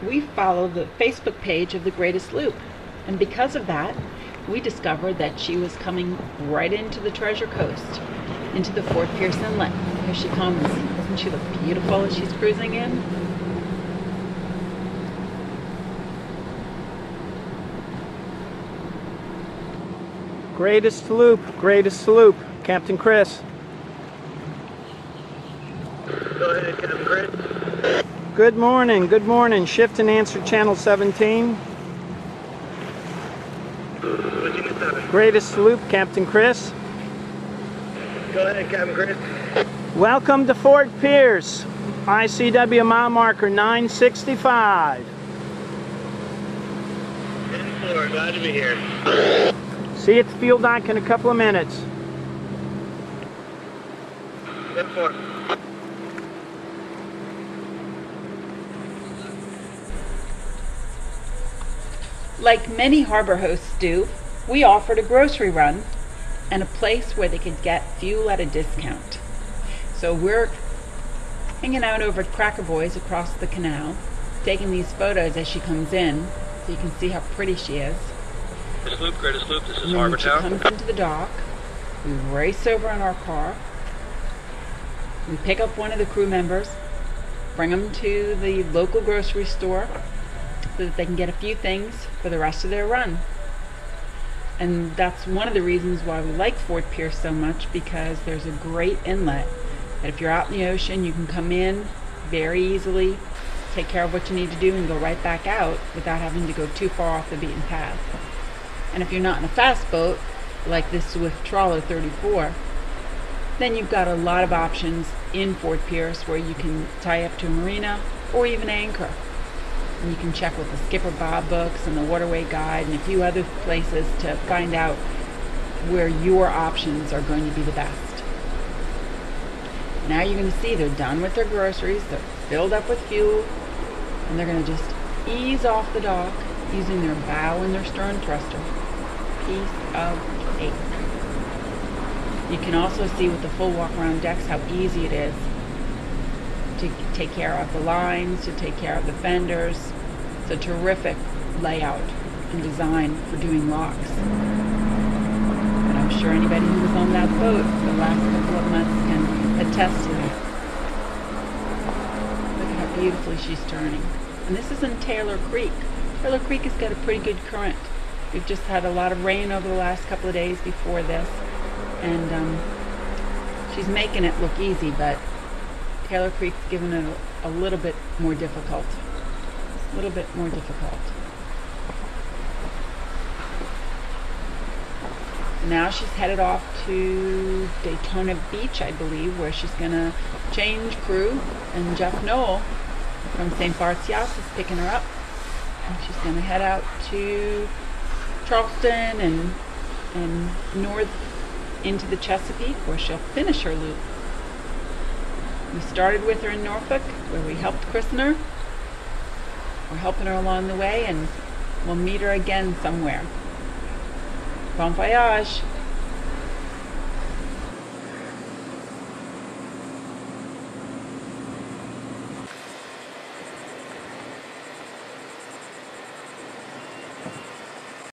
we follow the Facebook page of the Greatest Loop, and because of that, we discovered that she was coming right into the Treasure Coast, into the Fort Pierce Inlet. Here she comes. Doesn't she look beautiful as she's cruising in? Greatest Loop, Captain Chris. Go ahead, Captain Chris. Good morning. Shift and answer channel 17. Greatest Loop, Captain Chris. Go ahead, Captain Chris. Welcome to Fort Pierce. ICW mile marker 965. 10-4, glad to be here. See you at the fuel dock in a couple of minutes. 10-4. Like many harbor hosts do, we offered a grocery run and a place where they could get fuel at a discount. So we're hanging out over at Cracker Boys across the canal, taking these photos as she comes in, so you can see how pretty she is. Greatest Loop, this is When Harbor she Town. comes into the dock, we race over in our car, we pick up one of the crew members, bring them to the local grocery store so that they can get a few things for the rest of their run. And that's one of the reasons why we like Fort Pierce so much, because there's a great inlet that if you're out in the ocean, you can come in very easily, take care of what you need to do, and go right back out without having to go too far off the beaten path. And if you're not in a fast boat, like this Swift Trawler 34, then you've got a lot of options in Fort Pierce where you can tie up to a marina or even anchor. And you can check with the Skipper Bob books and the Waterway Guide and a few other places to find out where your options are going to be the best. Now you're going to see they're done with their groceries, they're filled up with fuel, and they're going to just ease off the dock using their bow and their stern thruster. Piece of cake. You can also see with the full walk around decks how easy it is to take care of the lines, to take care of the fenders. It's a terrific layout and design for doing locks. And I'm sure anybody who was on that boat for the last couple of months can attest to that. Look at how beautifully she's turning. And this is in Taylor Creek. Taylor Creek has got a pretty good current. We've just had a lot of rain over the last couple of days before this, and she's making it look easy, but Taylor Creek's given it a little bit more difficult. A little bit more difficult. Now she's headed off to Daytona Beach, I believe, where she's going to change crew, and Jeff Knoll from St. Bart's Yachts is picking her up. And she's going to head out to Charleston and north into the Chesapeake, where she'll finish her loop. We started with her in Norfolk, where we helped christen her. We're helping her along the way, and we'll meet her again somewhere. Bon voyage!